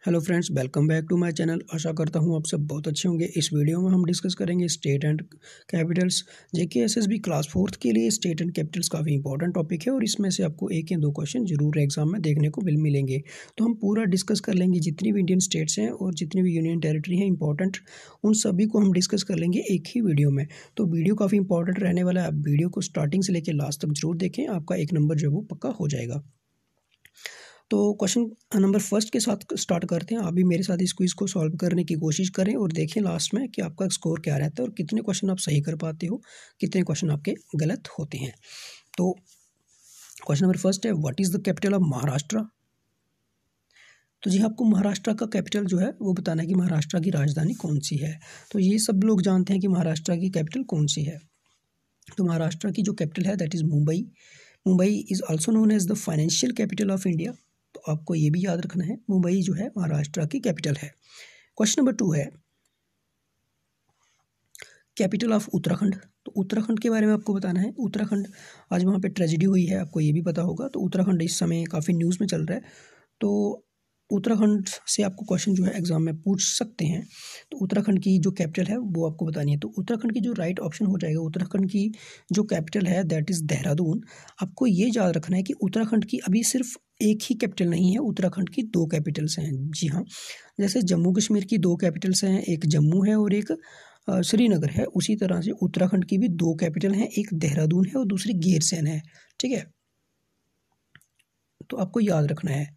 Hello friends, welcome back to my channel. आशा करता हूँ आप सब बहुत अच्छे होंगे। इस वीडियो में हम डिस्कस करेंगे state and Capitals. JK SSB class 4th के लिए स्टेट एंड कैपिटल्स काफ़ी इंपॉर्टेंट टॉपिक है और इसमें से आपको एक या दो क्वेश्चन जरूर एग्जाम में देखने को मिलेंगे। तो हम पूरा डिस्कस कर लेंगे, जितनी भी इंडियन स्टेट्स हैं और जितनी भी यूनियन टेरिटरी हैं इंपॉर्टेंट, उन सभी को हम डिस्कस कर लेंगे एक ही वीडियो में। तो वीडियो काफ़ी इंपॉर्टेंट रहने वाला है। आप वीडियो को स्टार्टिंग से लेकर लास्ट तक जरूर देखें, आपका एक नंबर जो है वो पक्का हो जाएगा। तो क्वेश्चन नंबर फर्स्ट के साथ स्टार्ट करते हैं। आप भी मेरे साथ इस क्विज को सॉल्व करने की कोशिश करें और देखें लास्ट में कि आपका स्कोर क्या रहता है और कितने क्वेश्चन आप सही कर पाते हो, कितने क्वेश्चन आपके गलत होते हैं। तो क्वेश्चन नंबर फर्स्ट है, what is the capital of Maharashtra. तो जी आपको महाराष्ट्र का कैपिटल जो है वो बताना है कि महाराष्ट्र की राजधानी कौन सी है। तो ये सब लोग जानते हैं कि महाराष्ट्र की कैपिटल कौन सी है। तो महाराष्ट्र की जो कैपिटल है that is Mumbai. Mumbai is also known as the financial capital of India. तो आपको ये भी याद रखना है, मुंबई जो है महाराष्ट्र की कैपिटल है। क्वेश्चन नंबर 2 है, कैपिटल ऑफ उत्तराखंड। तो उत्तराखंड के बारे में आपको बताना है। उत्तराखंड, आज वहाँ पे ट्रेजेडी हुई है, आपको ये भी पता होगा। तो उत्तराखंड इस समय काफ़ी न्यूज़ में चल रहा है। तो उत्तराखंड से आपको क्वेश्चन जो है एग्जाम में पूछ सकते हैं। तो उत्तराखंड की जो कैपिटल है वो आपको बतानी है। तो उत्तराखंड की जो राइट ऑप्शन हो जाएगा, उत्तराखंड की जो कैपिटल है दैट इज़ देहरादून। आपको ये याद रखना है कि उत्तराखंड की अभी सिर्फ एक ही कैपिटल नहीं है, उत्तराखंड की दो कैपिटल्स हैं। जी हाँ, जैसे जम्मू कश्मीर की दो कैपिटल्स हैं, एक जम्मू है और एक श्रीनगर है, उसी तरह से उत्तराखंड की भी दो कैपिटल हैं, एक देहरादून है और दूसरी गैरसैंण है। ठीक है, तो आपको याद रखना है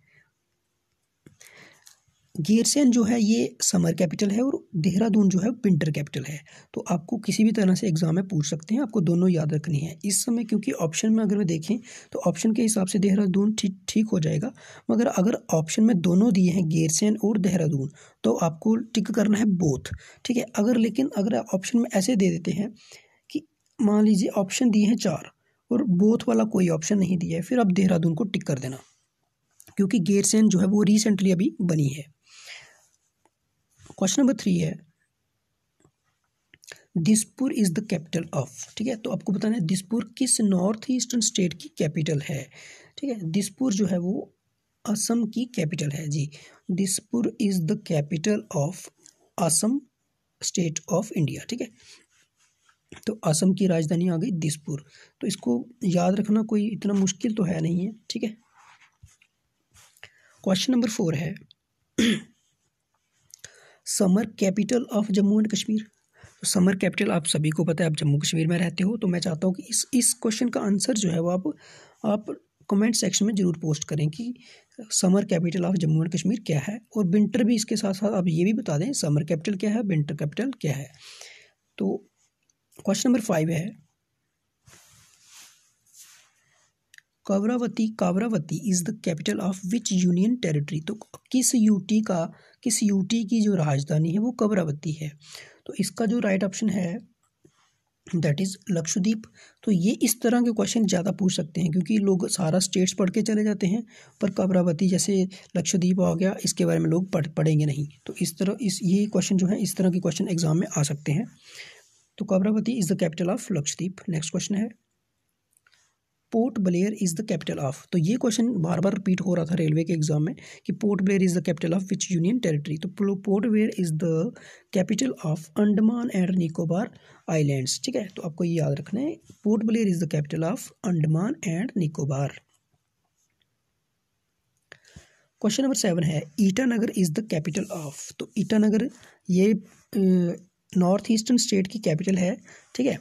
गैरसैंण जो है ये समर कैपिटल है और देहरादून जो है विंटर कैपिटल है। तो आपको किसी भी तरह से एग्जाम में पूछ सकते हैं, आपको दोनों याद रखनी है इस समय, क्योंकि ऑप्शन में अगर मैं देखें तो ऑप्शन के हिसाब से देहरादून ठीक हो जाएगा, मगर अगर ऑप्शन में दोनों दिए हैं गैरसैंण और देहरादून तो आपको टिक करना है बोथ। ठीक है, अगर ऑप्शन में ऐसे दे देते हैं कि मान लीजिए ऑप्शन दिए हैं 4 और बोथ वाला कोई ऑप्शन नहीं दिया है, फिर आप देहरादून को टिक कर देना, क्योंकि गैरसैंण जो है वो रिसेंटली अभी बनी है। क्वेश्चन नंबर 3 है, Dispur is the capital of. ठीक है, तो आपको बताना है दिसपुर किस नॉर्थ ईस्टर्न स्टेट की कैपिटल है। ठीक है, दिसपुर जो है वो असम की कैपिटल है। जी, Dispur is the capital of Assam state of India. ठीक है, तो असम की राजधानी आ गई दिसपुर। तो इसको याद रखना कोई इतना मुश्किल तो है नहीं है। ठीक है, क्वेश्चन नंबर 4 है, summer capital of Jammu and Kashmir. तो समर कैपिटल आप सभी को पता है, आप जम्मू कश्मीर में रहते हो। तो मैं चाहता हूँ कि इस क्वेश्चन का आंसर जो है वो आप कमेंट सेक्शन में जरूर पोस्ट करें कि summer capital of Jammu and Kashmir क्या है, और विंटर भी इसके साथ साथ आप ये भी बता दें समर कैपिटल क्या है, विंटर कैपिटल क्या है। तो क्वेश्चन नंबर 5 है, Kavaratti is the capital of which union territory. तो किस यूटी की जो राजधानी है वो कावरावती है। तो इसका जो राइट ऑप्शन है दैट इज लक्षद्वीप। तो ये इस तरह के क्वेश्चन ज़्यादा पूछ सकते हैं, क्योंकि लोग सारा स्टेट्स पढ़ के चले जाते हैं, पर कावरावती जैसे लक्षद्वीप आ गया इसके बारे में लोग पढ़ेंगे नहीं। तो ये क्वेश्चन जो है इस तरह के क्वेश्चन एग्जाम में आ सकते हैं। तो Kavaratti is the capital of Lakshadweep. Next question है, Port Blair is the capital of. तो ये क्वेश्चन बार बार रिपीट हो रहा था रेलवे के एग्जाम में कि Port Blair is the capital of which union territory. तो Port Blair is the capital of Andaman and Nicobar islands. ठीक है, तो आपको ये याद रखना है, Port Blair is the capital of Andaman and Nicobar. Question number 7 है, Itanagar is the capital of. तो ईटानगर ये नॉर्थ ईस्टर्न स्टेट की कैपिटल है। ठीक है,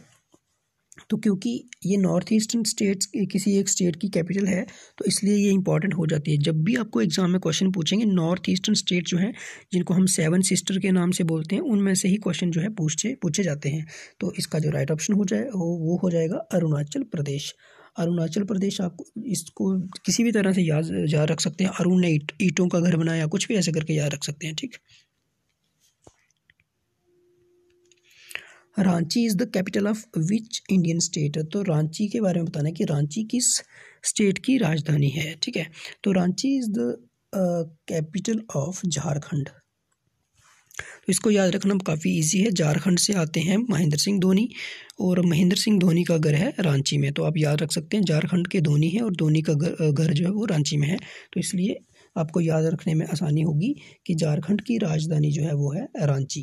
तो क्योंकि ये नॉर्थ ईस्टर्न स्टेट्स किसी एक स्टेट की कैपिटल है तो इसलिए ये इंपॉर्टेंट हो जाती है। जब भी आपको एग्जाम में क्वेश्चन पूछेंगे, नॉर्थ ईस्टर्न स्टेट जो हैं जिनको हम 7 सिस्टर के नाम से बोलते हैं, उनमें से ही क्वेश्चन जो है पूछे जाते हैं। तो इसका जो राइट ऑप्शन हो जाए वो हो जाएगा अरुणाचल प्रदेश। अरुणाचल प्रदेश, आप इसको किसी भी तरह से याद रख सकते हैं। अरुण ने ईंटों का घर बनाया, कुछ भी ऐसे करके याद रख सकते हैं। ठीक, Ranchi is the capital of which Indian state. तो रांची के बारे में बताना है कि रांची किस स्टेट की राजधानी है। ठीक है, तो Ranchi is the capital of Jharkhand. तो इसको याद रखना काफ़ी इजी है। झारखंड से आते हैं महेंद्र सिंह धोनी, और महेंद्र सिंह धोनी का घर है रांची में। तो आप याद रख सकते हैं झारखंड के धोनी है और धोनी का घर जो है वो रांची में है। तो इसलिए आपको याद रखने में आसानी होगी कि झारखंड की राजधानी जो है वो है रांची।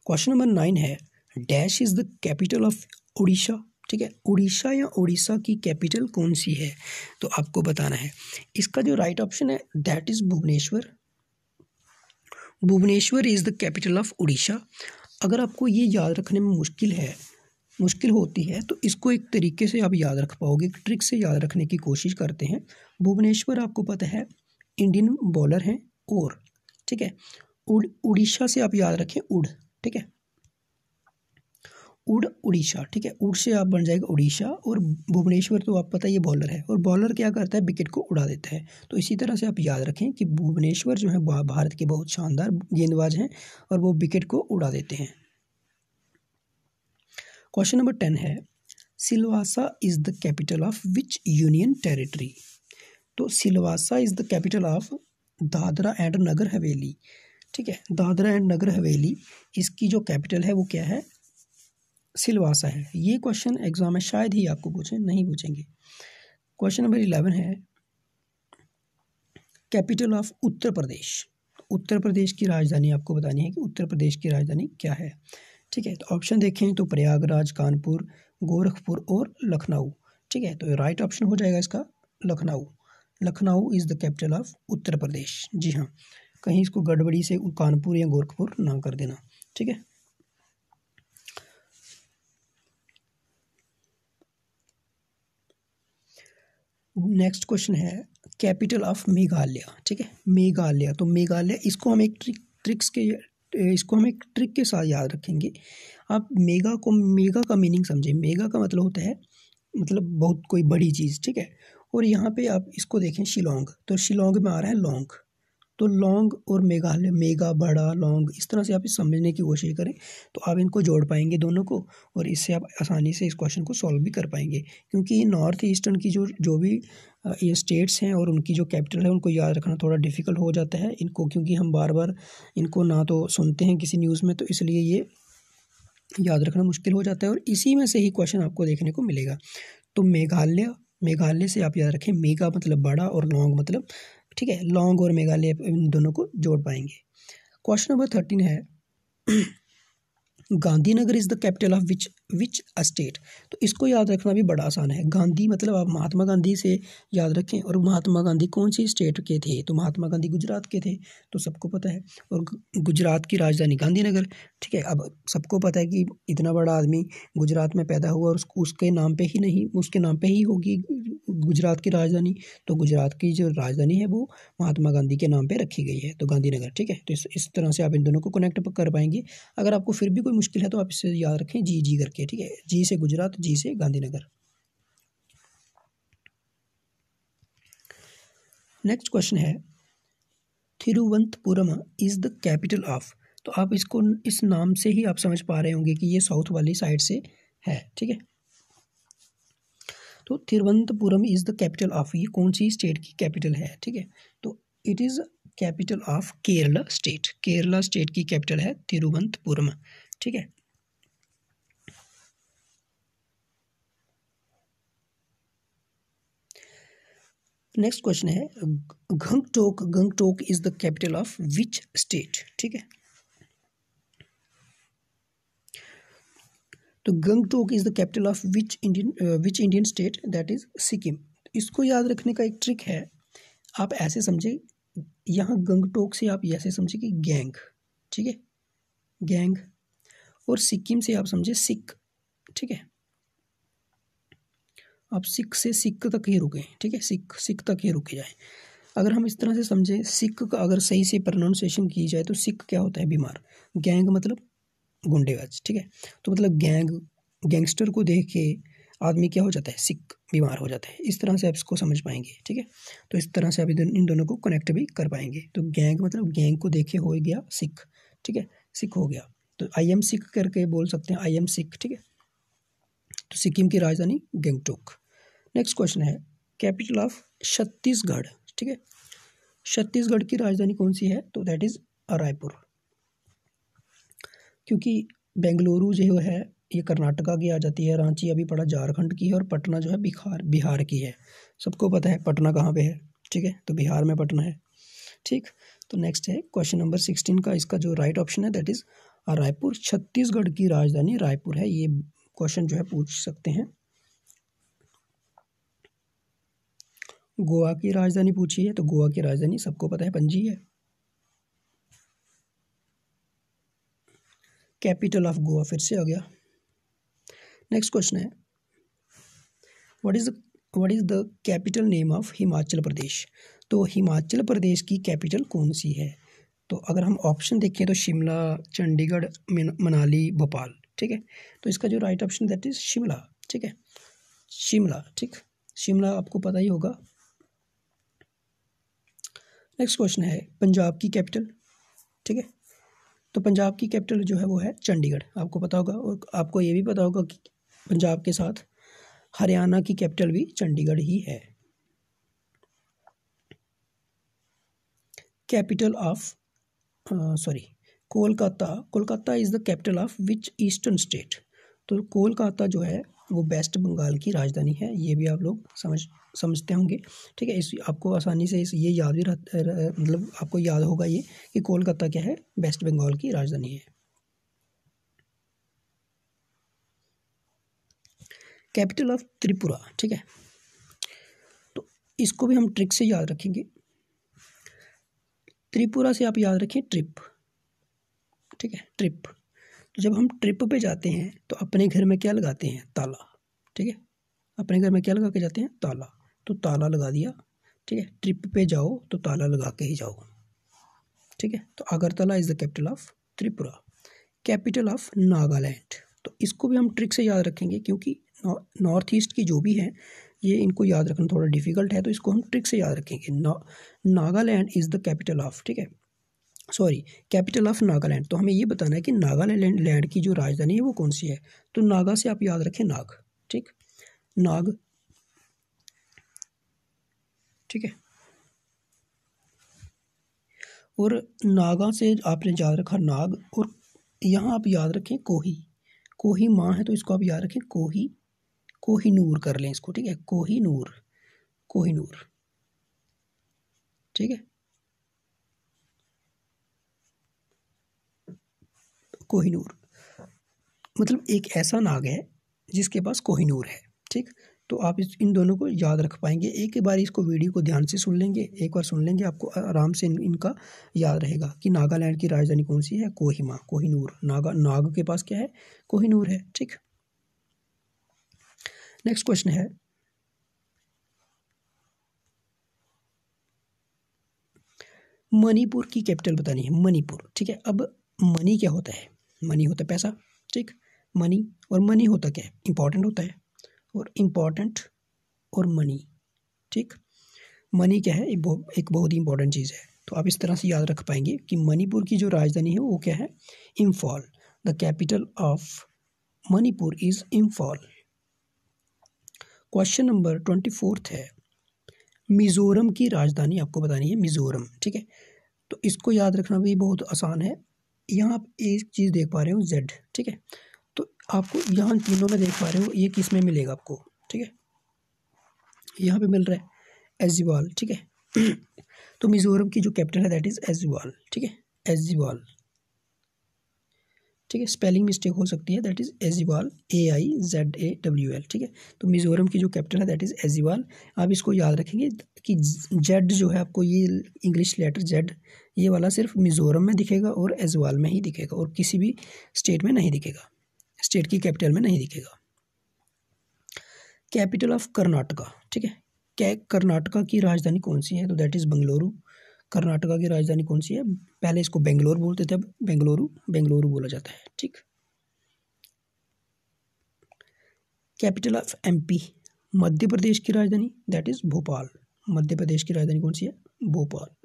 क्वेश्चन नंबर 9 है, dash is the capital of Orissa. ठीक है, उड़ीसा या उड़ीसा की कैपिटल कौन सी है, तो आपको बताना है। इसका जो राइट ऑप्शन है that is Bhubaneswar. Bhubaneswar is the capital of Orissa. अगर आपको ये याद रखने में मुश्किल होती है तो इसको एक तरीके से आप याद रख पाओगे, एक ट्रिक से याद रखने की कोशिश करते हैं। भुवनेश्वर आपको पता है इंडियन बॉलर हैं, और ठीक है, उड़ीसा से आप याद रखें उड़। ठीक है, उड़ उड़ीसा। ठीक है, उड़ से आप बन जाएगा उड़ीसा, और भुवनेश्वर तो आप पता है ये बॉलर है, और बॉलर क्या करता है, विकेट को उड़ा देता है। तो इसी तरह से आप याद रखें कि भुवनेश्वर जो है भारत के बहुत शानदार गेंदबाज हैं और वो विकेट को उड़ा देते हैं। क्वेश्चन नंबर 10 है, Silvassa is the capital of which union territory. तो Silvassa is the capital of Dadra and Nagar Haveli. ठीक है, दादरा एंड नगर हवेली, इसकी जो कैपिटल है वो क्या है, सिलवासा है। ये क्वेश्चन एग्जाम में शायद ही आपको पूछें, नहीं पूछेंगे। क्वेश्चन नंबर 11 है, कैपिटल ऑफ उत्तर प्रदेश। उत्तर प्रदेश की राजधानी आपको बतानी है कि उत्तर प्रदेश की राजधानी क्या है। ठीक है, तो ऑप्शन देखें तो प्रयागराज, कानपुर, गोरखपुर और लखनऊ। ठीक है, तो राइट ऑप्शन हो जाएगा इसका Lucknow. Lucknow is the capital of Uttar Pradesh. जी हाँ, कहीं इसको गड़बड़ी से कानपुर या गोरखपुर ना कर देना। ठीक है, नेक्स्ट क्वेश्चन है, कैपिटल ऑफ मेघालय। ठीक है, मेघालय, तो मेघालय इसको हम एक ट्रिक के साथ याद रखेंगे। आप मेगा का मीनिंग समझें। मेगा का मतलब होता है मतलब बहुत कोई बड़ी चीज़। ठीक है, और यहाँ पे आप इसको देखें शिलोंग, तो शिलोंग में आ रहा है लॉन्ग, तो लॉन्ग और मेघालय, मेगा बड़ा, लॉन्ग, इस तरह से आप इस समझने की कोशिश करें तो आप इनको जोड़ पाएंगे दोनों को, और इससे आप आसानी से इस क्वेश्चन को सॉल्व भी कर पाएंगे। क्योंकि ये नॉर्थ ईस्टर्न की जो भी ये स्टेट्स हैं और उनकी जो कैपिटल है उनको याद रखना थोड़ा डिफ़िकल्ट हो जाता है इनको, क्योंकि हम बार बार इनको ना तो सुनते हैं किसी न्यूज़ में, तो इसलिए ये याद रखना मुश्किल हो जाता है, और इसी में से ही क्वेश्चन आपको देखने को मिलेगा। तो मेघालय से आप याद रखें, मेगा मतलब बड़ा और लॉन्ग मतलब, ठीक है, लॉन्ग और मेघालय इन दोनों को जोड़ पाएंगे। क्वेश्चन नंबर 13 है, Gandhinagar is the capital of which state. तो इसको याद रखना भी बड़ा आसान है। गांधी मतलब आप महात्मा गांधी से याद रखें, और महात्मा गांधी कौन सी स्टेट के थे, तो महात्मा गांधी गुजरात के थे, तो सबको पता है, और गुजरात की राजधानी गांधीनगर। ठीक है, अब सबको पता है कि इतना बड़ा आदमी गुजरात में पैदा हुआ और उसके नाम पे ही नहीं, उसके नाम पे ही होगी गुजरात की राजधानी, तो गुजरात की जो राजधानी है वो महात्मा गांधी के नाम पे रखी गई है, तो गांधीनगर। ठीक है, तो इस तरह से आप इन दोनों को कनेक्ट कर पाएंगे। अगर आपको फिर भी कोई मुश्किल है तो आप इसे याद रखें जी करके। ठीक है, जी से गुजरात, जी से गांधीनगर। नेक्स्ट क्वेश्चन है, Thiruvananthapuram is the capital of. तो आप इसको इस नाम से ही आप समझ पा रहे होंगे कि ये साउथ वाली साइड से है। ठीक है, तो Thiruvananthapuram is the capital of, ये कौन सी स्टेट की कैपिटल है। ठीक है, तो it is capital of Kerala state. Kerala state की कैपिटल है थिरुवनंतपुरम। ठीक है, नेक्स्ट क्वेश्चन है, Gangtok is the capital of which state. ठीक है, तो Gangtok is the capital of which Indian state, that is Sikkim. इसको याद रखने का एक ट्रिक है, आप ऐसे समझे, यहाँ गंगटोक से आप ऐसे समझे कि गैंग। ठीक है, गैंग, और सिक्किम से आप समझे सिख। ठीक है, आप सिख से सिख तक ही रुके। ठीक है, सिख तक ही रुके जाए। अगर हम इस तरह से समझे, सिख का अगर सही से प्रोनाउंसिएशन की जाए तो सिख क्या होता है, बीमार। गैंग मतलब गुंडेबाज। ठीक है, तो मतलब गैंगस्टर को देख के आदमी क्या हो जाता है, सिख, बीमार हो जाता है। इस तरह से आप इसको समझ पाएंगे। ठीक है, तो इस तरह से आप इन दोनों को कनेक्ट भी कर पाएंगे। तो गैंग मतलब गैंग को देखे हो गया सिख। ठीक है, सिख हो गया, तो आई एम सिख करके बोल सकते हैं, आई एम सिख। ठीक है, तो सिक्किम की राजधानी गंगटोक। नेक्स्ट क्वेश्चन है, कैपिटल ऑफ छत्तीसगढ़। ठीक है, छत्तीसगढ़ की राजधानी कौन सी है, तो दैट इज रायपुर। क्योंकि बेंगलुरु जो है ये कर्नाटका की आ जाती है, रांची अभी पड़ा झारखंड की है, और पटना जो है बिहार की है। सबको पता है पटना कहाँ पे है, ठीक है, तो बिहार में पटना है। ठीक, तो नेक्स्ट है क्वेश्चन नंबर 16 का, इसका जो राइट ऑप्शन है दैट इज रायपुर। छत्तीसगढ़ की राजधानी रायपुर है, ये क्वेश्चन जो है पूछ सकते हैं। गोवा की राजधानी पूछी है, तो गोवा की राजधानी सबको पता है पणजी है। कैपिटल ऑफ गोवा फिर से आ गया। नेक्स्ट क्वेश्चन है what is the capital name of Himachal Pradesh. तो हिमाचल प्रदेश की कैपिटल कौन सी है? तो अगर हम ऑप्शन देखें तो शिमला, चंडीगढ़, मनाली, भोपाल। ठीक है, तो इसका जो right option that is Shimla. ठीक है, शिमला। ठीक, शिमला आपको पता ही होगा। नेक्स्ट क्वेश्चन है पंजाब की कैपिटल। ठीक है, तो पंजाब की कैपिटल जो है वो है चंडीगढ़, आपको पता होगा। और आपको ये भी पता होगा कि पंजाब के साथ हरियाणा की कैपिटल भी चंडीगढ़ ही है। Capital of Kolkata is the capital of which eastern state. तो कोलकाता जो है वो वेस्ट बंगाल की राजधानी है, ये भी आप लोग समझते होंगे। ठीक है, इस आपको आसानी से ये याद भी मतलब आपको याद होगा ये कि कोलकाता क्या है, वेस्ट बंगाल की राजधानी है। Capital of Tripura. ठीक है, तो इसको भी हम ट्रिक से याद रखेंगे। त्रिपुरा से आप याद रखें ट्रिप। ठीक है, ट्रिप। तो जब हम ट्रिप पे जाते हैं तो अपने घर में क्या लगाते हैं? ताला। ठीक है, अपने घर में क्या लगा के जाते हैं? ताला। तो ताला लगा दिया। ठीक है, ट्रिप पे जाओ तो ताला लगा के ही जाओ। ठीक है, तो Agartala is the capital of Tripura. Capital of Nagaland, तो इसको भी हम ट्रिक से याद रखेंगे क्योंकि नॉर्थ ईस्ट की जो भी है ये इनको याद रखना थोड़ा डिफिकल्ट है, तो इसको हम ट्रिक से याद रखेंगे। Nagaland is the capital of, ठीक है, सॉरी, कैपिटल ऑफ नागालैंड। तो हमें ये बताना है कि नागालैंड की जो राजधानी है वो कौन सी है। तो नागा से आप याद रखें नाग। ठीक, नाग। ठीक है, और नागा से आपने याद रखा नाग, और यहाँ आप याद रखें कोही। कोही माँ है तो इसको आप याद रखें कोही, कोहिनूर कर लें इसको। ठीक है, कोहिनूर, कोहिनूर। ठीक है, कोहिनूर मतलब एक ऐसा नाग है जिसके पास कोहिनूर है। ठीक, तो आप इन दोनों को याद रख पाएंगे। एक बार इसको वीडियो को ध्यान से सुन लेंगे, एक बार सुन लेंगे, आपको आराम से इनका याद रहेगा कि नागालैंड की राजधानी कौन सी है? कोहिमा, कोहिनूर। नाग के पास क्या है? कोहिनूर है। ठीक, नेक्स्ट क्वेश्चन है मणिपुर की कैपिटल बतानी है। मणिपुर। ठीक है, अब मनी क्या होता है? मनी होता है पैसा। ठीक, मनी, और मनी होता क्या है? इंपॉर्टेंट होता है, और इम्पॉर्टेंट और मनी। ठीक, मनी क्या है? एक बहुत ही इंपॉर्टेंट चीज़ है। तो आप इस तरह से याद रख पाएंगे कि मणिपुर की जो राजधानी है वो क्या है? Imphal. The capital of Manipur is Imphal. Question number 24 है मिजोरम की राजधानी आपको बतानी है। मिजोरम। ठीक है, तो इसको याद रखना भी बहुत आसान है। यहाँ आप एक चीज़ देख पा रहे हो जेड। ठीक है, तो आपको यहाँ तीनों में देख पा रहे हो ये किस में मिलेगा आपको? ठीक है, यहाँ पे मिल रहा है एजिवाल। ठीक है, तो मिजोरम की जो कैपिटल है दैट इज एजिवाल। ठीक है, एजिवाल। ठीक है, स्पेलिंग मिस्टेक हो सकती है, दैट इज एजिवाल, AIZAWL। ठीक है, तो मिजोरम की जो कैपिटल है दैट इज एजिवाल। आप इसको याद रखेंगे कि जेड जो है आपको ये इंग्लिश लेटर जेड ये वाला सिर्फ मिजोरम में दिखेगा और एजिवाल में ही दिखेगा, और किसी भी स्टेट में नहीं दिखेगा, स्टेट की कैपिटल में नहीं दिखेगा। Capital of Karnataka. ठीक है, कर्नाटका की राजधानी कौन सी है? तो दैट इज बेंगलुरु। कर्नाटका की राजधानी कौन सी है? पहले इसको बेंगलोर बोलते थे, अब बेंगलुरु बोला जाता है। ठीक, capital of MP, Madhya Pradesh की राजधानी दैट इज भोपाल। मध्य प्रदेश की राजधानी कौन सी है? Bhopal.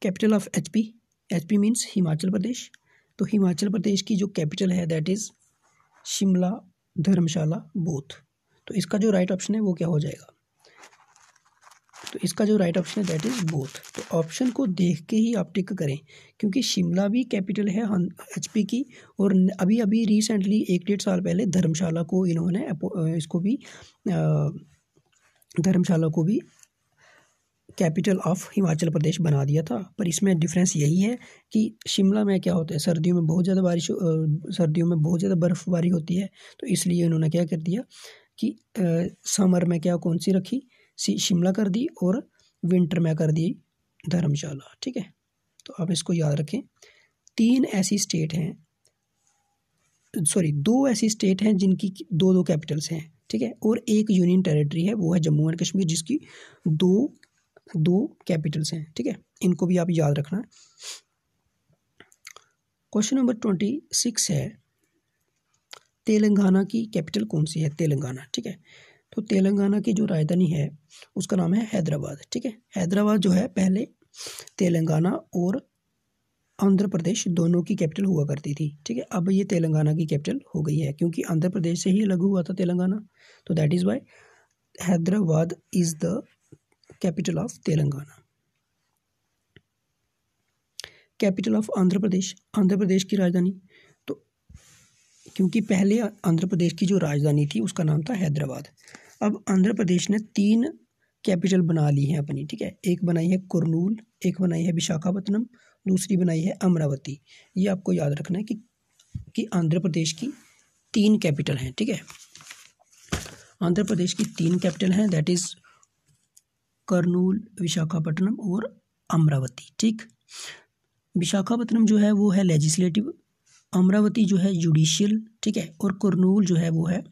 Capital of HP means Himachal Pradesh. तो हिमाचल प्रदेश की जो कैपिटल है that is Shimla, Dharamshala, both. तो इसका जो राइट ऑप्शन है वो क्या हो जाएगा? तो इसका जो राइट ऑप्शन है दैट इज बोथ। तो ऑप्शन को देख के ही आप टिक करें, क्योंकि शिमला भी कैपिटल है HP की, और अभी अभी रिसेंटली 1-1.5 साल पहले धर्मशाला को इन्होंने इसको भी धर्मशाला को भी कैपिटल ऑफ हिमाचल प्रदेश बना दिया था। पर इसमें डिफरेंस यही है कि शिमला में क्या होता है, सर्दियों में बहुत ज़्यादा सर्दियों में बहुत ज़्यादा बर्फ़बारी होती है, तो इसलिए उन्होंने क्या कर दिया कि समर में क्या कौन सी रखी, शिमला कर दी, और विंटर में कर दी धर्मशाला। ठीक है, तो आप इसको याद रखें। दो ऐसी स्टेट हैं जिनकी दो कैपिटल्स हैं। ठीक है, और एक यूनियन टेरिटरी है, वो है जम्मू एंड कश्मीर, जिसकी दो कैपिटल्स हैं। ठीक है, इनको भी आप याद रखना। क्वेश्चन नंबर 26 है, तेलंगाना की कैपिटल कौन सी है? तेलंगाना। ठीक है, तो तेलंगाना की जो राजधानी है उसका नाम है हैदराबाद। ठीक है, हैदराबाद जो है पहले तेलंगाना और आंध्र प्रदेश दोनों की कैपिटल हुआ करती थी। ठीक है, अब ये तेलंगाना की कैपिटल हो गई है, क्योंकि आंध्र प्रदेश से ही अलग हुआ था तेलंगाना, तो that is why Hyderabad is the capital of Telangana. Capital of Andhra Pradesh की राजधानी, तो क्योंकि पहले आंध्र प्रदेश की जो राजधानी थी उसका नाम था हैदराबाद। अब आंध्र प्रदेश ने 3 कैपिटल बना ली हैं अपनी। ठीक है, एक बनाई है कुरनूल, एक बनाई है विशाखापत्तनम, दूसरी बनाई है अमरावती। ये आपको याद रखना है कि आंध्र प्रदेश की 3 कैपिटल हैं। ठीक है, आंध्र प्रदेश की 3 कैपिटल हैं, दैट इज़ कुरनूल, विशाखापट्टनम और अमरावती। ठीक, विशाखापत्तनम जो है वो है लेजिस्लेटिव, अमरावती जो है जुडिशियल। ठीक है, और कुरनूल जो है वो है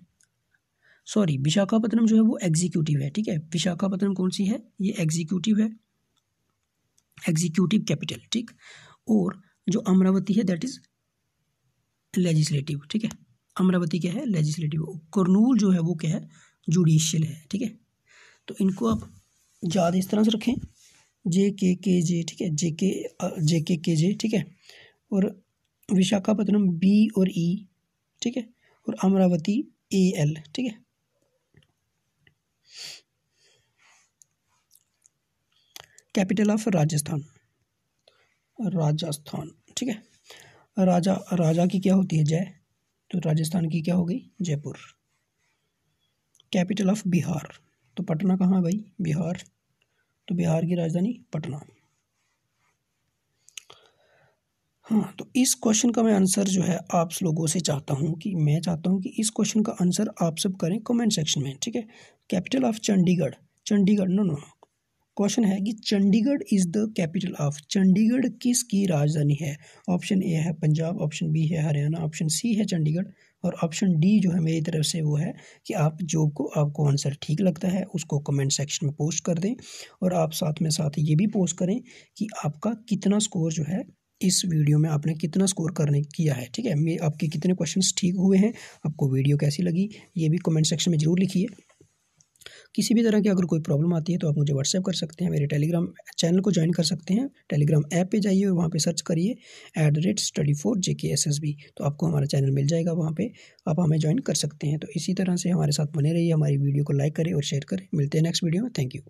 विशाखापत्तनम जो है वो एग्जीक्यूटिव है। ठीक है, विशाखापत्तनम कौन सी है? ये एग्जीक्यूटिव है, एग्जीक्यूटिव कैपिटल। ठीक, और जो अमरावती है दैट इज लेजिस्लेटिव। ठीक है, अमरावती क्या है? लेजिस्लेटिव। कुरनूल जो है वो क्या है? जुडिशियल है। ठीक है, तो इनको आप याद इस तरह से रखें, JKKJ। ठीक है, JKKJ। ठीक है, और विशाखापत्तनम B और E। ठीक है, और अमरावती AL। ठीक है, कैपिटल ऑफ राजस्थान। ठीक है, राजा की क्या होती है? जय, तो राजस्थान की क्या हो गई? जयपुर। कैपिटल ऑफ बिहार, तो पटना कहाँ है भाई? बिहार, तो बिहार की राजधानी पटना। हाँ, तो इस क्वेश्चन का मैं आंसर जो है आप लोगों से चाहता हूँ कि इस क्वेश्चन का आंसर आप सब करें कमेंट सेक्शन में। ठीक है, capital of Chandigarh no question है कि Chandigarh is the capital of, Chandigarh किसकी राजधानी है? ऑप्शन ए है पंजाब, ऑप्शन बी है हरियाणा, ऑप्शन सी है चंडीगढ़, और ऑप्शन डी जो है मेरी तरफ से वो है कि आपको आंसर ठीक लगता है उसको कमेंट सेक्शन में पोस्ट कर दें, और आप साथ ये भी पोस्ट करें कि आपका कितना स्कोर जो है इस वीडियो में आपने कितना स्कोर किया है। ठीक है, आपके कितने क्वेश्चंस ठीक हुए हैं, आपको वीडियो कैसी लगी, ये भी कमेंट सेक्शन में ज़रूर लिखिए। किसी भी तरह की अगर कोई प्रॉब्लम आती है तो आप मुझे व्हाट्सएप कर सकते हैं, मेरे टेलीग्राम चैनल को ज्वाइन कर सकते हैं। टेलीग्राम ऐप पे जाइए और वहाँ पे सर्च करिए @study4JKSSB, तो आपको हमारा चैनल मिल जाएगा, वहाँ पे आप हमें ज्वाइन कर सकते हैं। तो इसी तरह से हमारे साथ बने रहिए, हमारी वीडियो को लाइक करें और शेयर करें। मिलते हैं नेक्स्ट वीडियो में। Thank you.